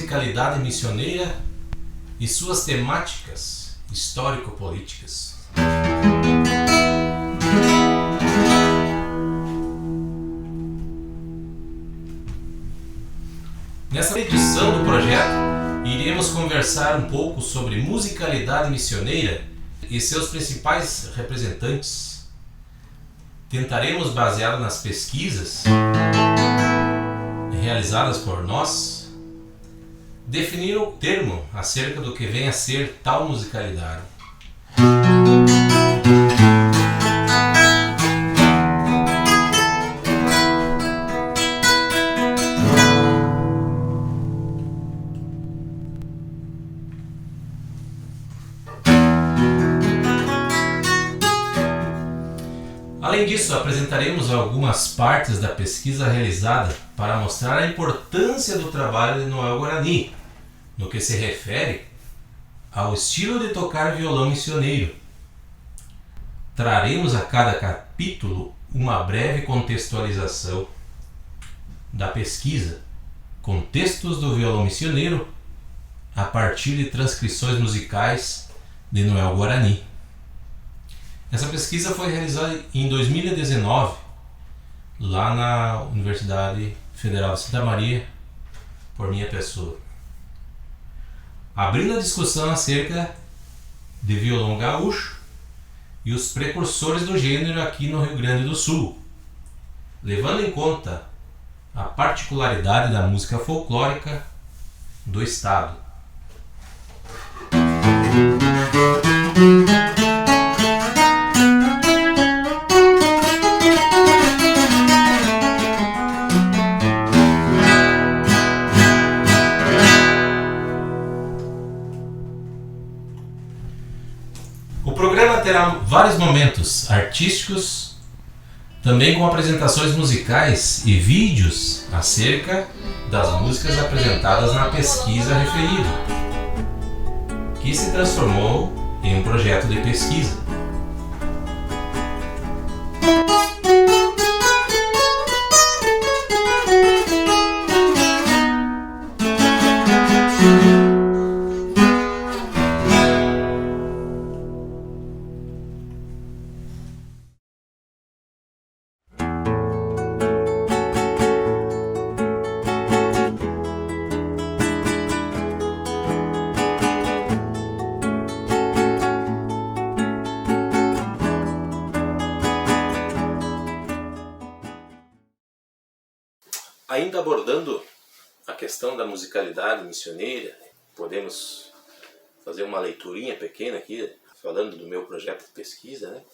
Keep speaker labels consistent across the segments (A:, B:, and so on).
A: musicalidade missioneira e suas temáticas histórico-políticas. Nessa edição do projeto, iremos conversar um pouco sobre musicalidade missioneira e seus principais representantes. Tentaremos, baseado nas pesquisas realizadas por nós, definir o termo acerca do que vem a ser tal musicalidade. Além disso, apresentaremos algumas partes da pesquisa realizada para mostrar a importância do trabalho de Noel Guarani, no que se refere ao estilo de tocar violão missioneiro. Traremos a cada capítulo uma breve contextualização da pesquisa, contextos do violão missioneiro, a partir de transcrições musicais de Noel Guarani. Essa pesquisa foi realizada em 2019, lá na Universidade Federal de Santa Maria, por minha pessoa. Abrindo a discussão acerca de violão gaúcho e os precursores do gênero aqui no Rio Grande do Sul, levando em conta a particularidade da música folclórica do estado. O programa terá vários momentos artísticos, também com apresentações musicais e vídeos acerca das músicas apresentadas na pesquisa referida, que se transformou em um projeto de pesquisa. Ainda abordando a questão da musicalidade missioneira, podemos fazer uma leiturinha pequena aqui, falando do meu projeto de pesquisa,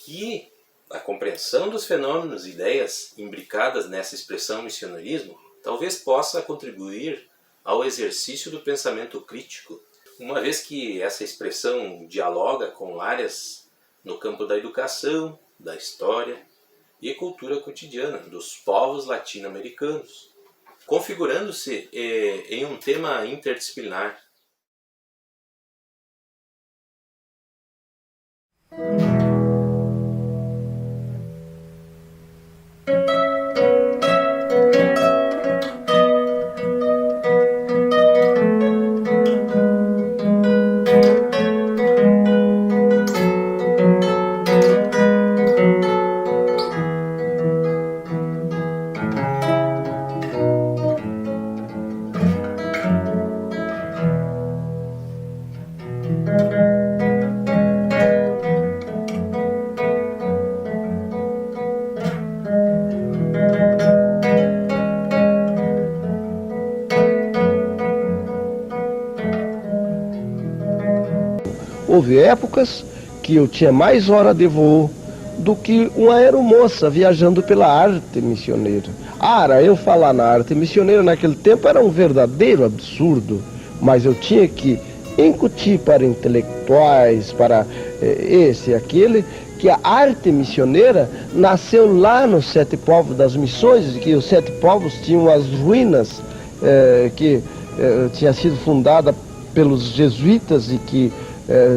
A: que a compreensão dos fenômenos e ideias imbricadas nessa expressão missionarismo talvez possa contribuir ao exercício do pensamento crítico, uma vez que essa expressão dialoga com áreas no campo da educação, da história e cultura cotidiana dos povos latino-americanos, configurando-se em um tema interdisciplinar.
B: Houve épocas que eu tinha mais hora de voo do que uma aeromoça viajando pela arte missioneira. Eu falar na arte missioneira naquele tempo era um verdadeiro absurdo, mas eu tinha que incutir para intelectuais, para esse e aquele, que a arte missioneira nasceu lá nos Sete Povos das Missões, que os Sete Povos tinham as ruínas que tinha sido fundada pelos jesuítas e que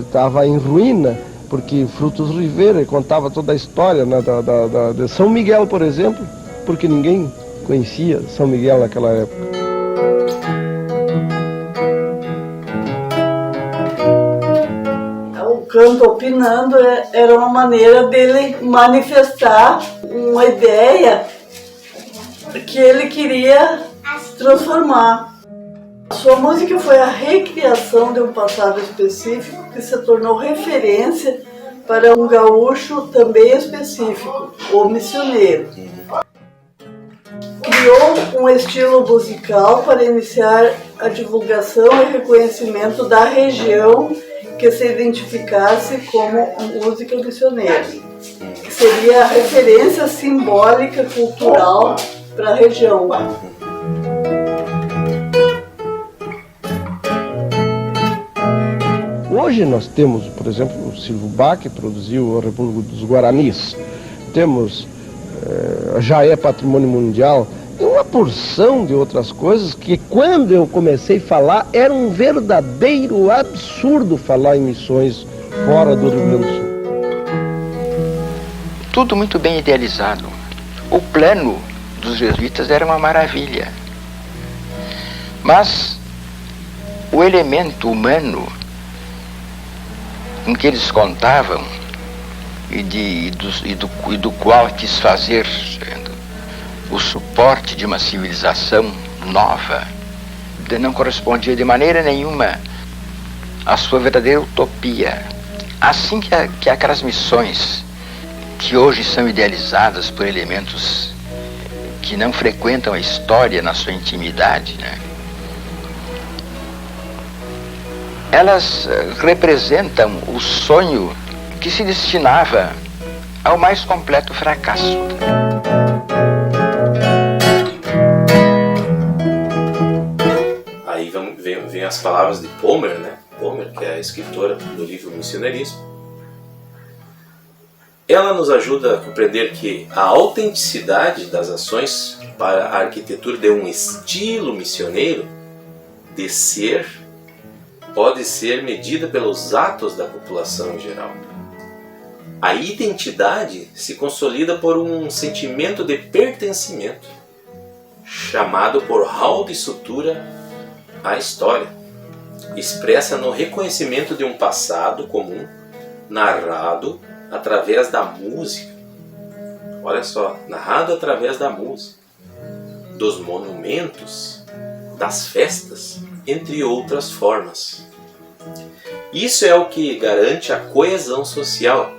B: estava em ruína, porque Frutos Rivera contava toda a história, né, de São Miguel, por exemplo, porque ninguém conhecia São Miguel naquela época.
C: canto opinando era uma maneira dele manifestar uma ideia que ele queria transformar. Sua música foi a recriação de um passado específico que se tornou referência para um gaúcho também específico, o missioneiro. Criou um estilo musical para iniciar a divulgação e reconhecimento da região que se identificasse como música missioneira, que seria a referência simbólica cultural para a região.
B: Hoje nós temos, por exemplo, o Silvio Bach, que produziu a República dos Guaranis. Temos já é patrimônio mundial, e uma porção de outras coisas que, quando eu comecei a falar, era um verdadeiro absurdo falar em missões fora do Rio Grande do Sul.
D: Tudo muito bem idealizado. O plano dos jesuítas era uma maravilha. Mas o elemento humano com que eles contavam e do qual quis fazer o suporte de uma civilização nova não correspondia de maneira nenhuma à sua verdadeira utopia. Assim que aquelas missões que hoje são idealizadas por elementos que não frequentam a história na sua intimidade, né? Elas representam o sonho que se destinava ao mais completo fracasso.
A: Aí vem as palavras de Pommer, né? Pommer, que é a escritora do livro Missionarismo. Ela nos ajuda a compreender que a autenticidade das ações para a arquitetura de um estilo missioneiro de ser pode ser medida pelos atos da população em geral. A identidade se consolida por um sentimento de pertencimento, chamado por hall de sutura à história, expressa no reconhecimento de um passado comum, narrado através da música. Olha só, narrado através da música, dos monumentos, das festas, entre outras formas. Isso é o que garante a coesão social.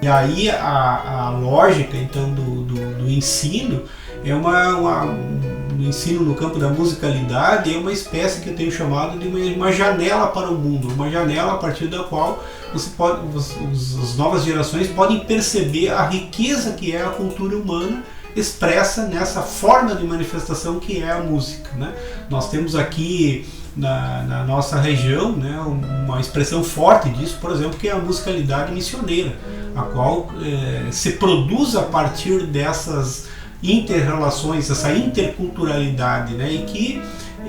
E: E aí a lógica então do ensino é o ensino no campo da musicalidade é uma espécie que eu tenho chamado de uma janela para o mundo, uma janela a partir da qual as novas gerações podem perceber a riqueza que é a cultura humana expressa nessa forma de manifestação que é a música, né? Nós temos aqui na nossa região, né, uma expressão forte disso, por exemplo, que é a musicalidade missioneira, a qual se produz a partir dessas inter-relações, essa interculturalidade, né, e que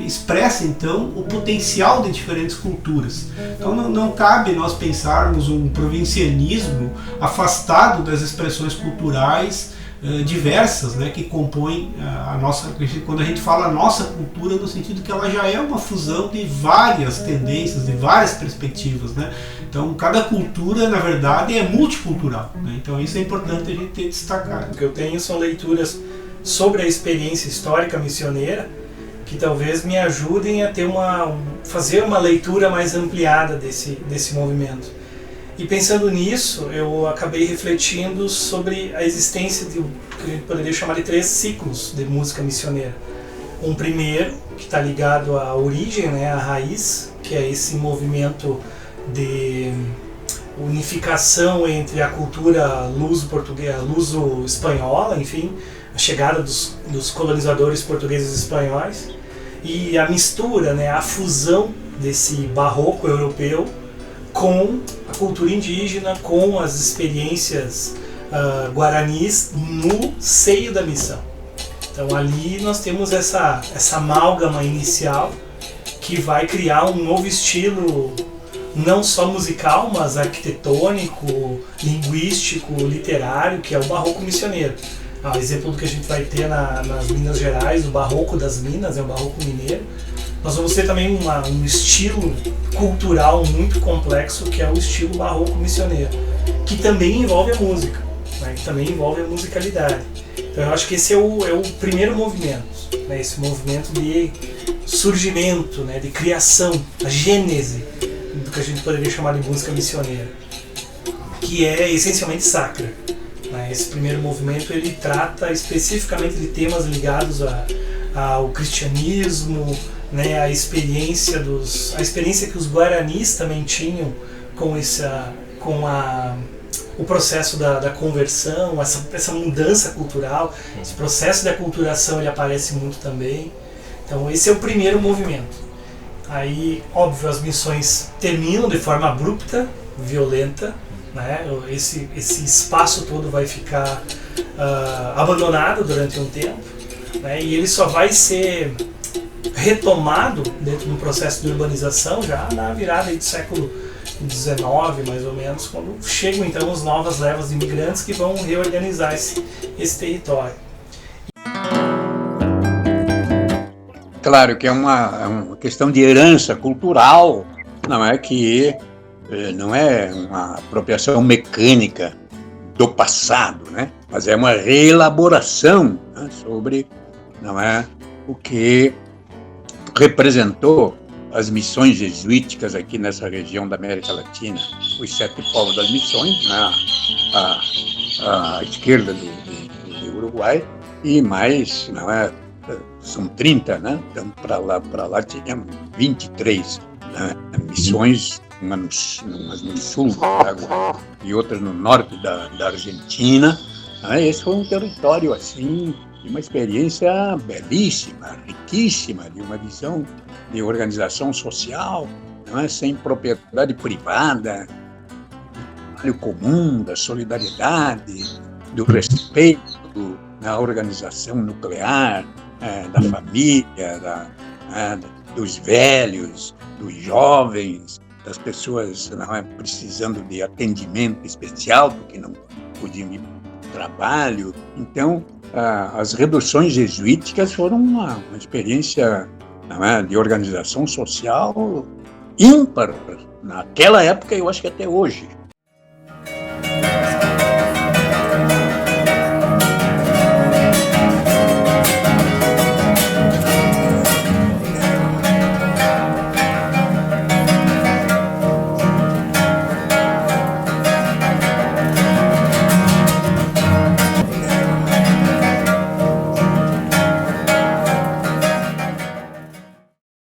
E: expressa então o potencial de diferentes culturas. Então não cabe nós pensarmos um provincianismo afastado das expressões culturais diversas, né, que compõem a nossa, quando a gente fala a nossa cultura, no sentido que ela já é uma fusão de várias tendências, de várias perspectivas, né? Então cada cultura na verdade é multicultural, né? Então isso é importante a gente ter destacado.
F: O que eu tenho são leituras sobre a experiência histórica missioneira que talvez me ajudem a ter fazer uma leitura mais ampliada desse movimento. E pensando nisso, eu acabei refletindo sobre a existência de o que a gente poderia chamar de 3 ciclos de música missioneira. Um primeiro, que está ligado à origem, né, à raiz, que é esse movimento de unificação entre a cultura luso-portuguesa, luso-espanhola, enfim, a chegada dos colonizadores portugueses e espanhóis, e a mistura, né, a fusão desse barroco europeu com a cultura indígena, com as experiências guaranis no seio da missão. Então ali nós temos essa amálgama inicial que vai criar um novo estilo, não só musical, mas arquitetônico, linguístico, literário, que é o barroco missioneiro. O exemplo do que a gente vai ter nas Minas Gerais, o barroco das Minas, é o barroco mineiro, nós vamos ter também um estilo cultural muito complexo, que é o estilo barroco missioneiro, que também envolve a música, né? Que também envolve a musicalidade. Então eu acho que esse é o primeiro movimento, né? Esse movimento de surgimento, né? De criação, a gênese do que a gente poderia chamar de música missioneira, que é essencialmente sacra. Esse primeiro movimento ele trata especificamente de temas ligados ao cristianismo, né, a experiência que os guaranis também tinham com o processo da conversão, essa mudança cultural, esse processo de aculturação ele aparece muito também. Então esse é o primeiro movimento. Aí, óbvio, as missões terminam de forma abrupta, violenta, né? Esse espaço todo vai ficar abandonado durante um tempo, né? E ele só vai ser retomado dentro do processo de urbanização já na virada do século XIX, mais ou menos, quando chegam então as novas levas de imigrantes que vão reorganizar esse território.
G: Claro que é uma questão de herança cultural, não é que não é uma apropriação mecânica do passado, né? Mas é uma reelaboração, né, sobre, não é, o que representou as missões jesuíticas aqui nessa região da América Latina, os 7 povos das missões, né, à esquerda do Uruguai, e mais, não é, são 30, né? Então para lá tinha 23, né, missões, umas no sul do Paraguai e outras no norte da Argentina. Né? Esse foi um território assim, de uma experiência belíssima, riquíssima, de uma visão de organização social, não é? Sem propriedade privada, do trabalho comum, da solidariedade, do respeito, da organização nuclear, da família, dos velhos, dos jovens, das pessoas, não é, precisando de atendimento especial porque não podiam ir para o trabalho. Então, as reduções jesuíticas foram uma experiência, não é, de organização social ímpar naquela época, eu acho que até hoje.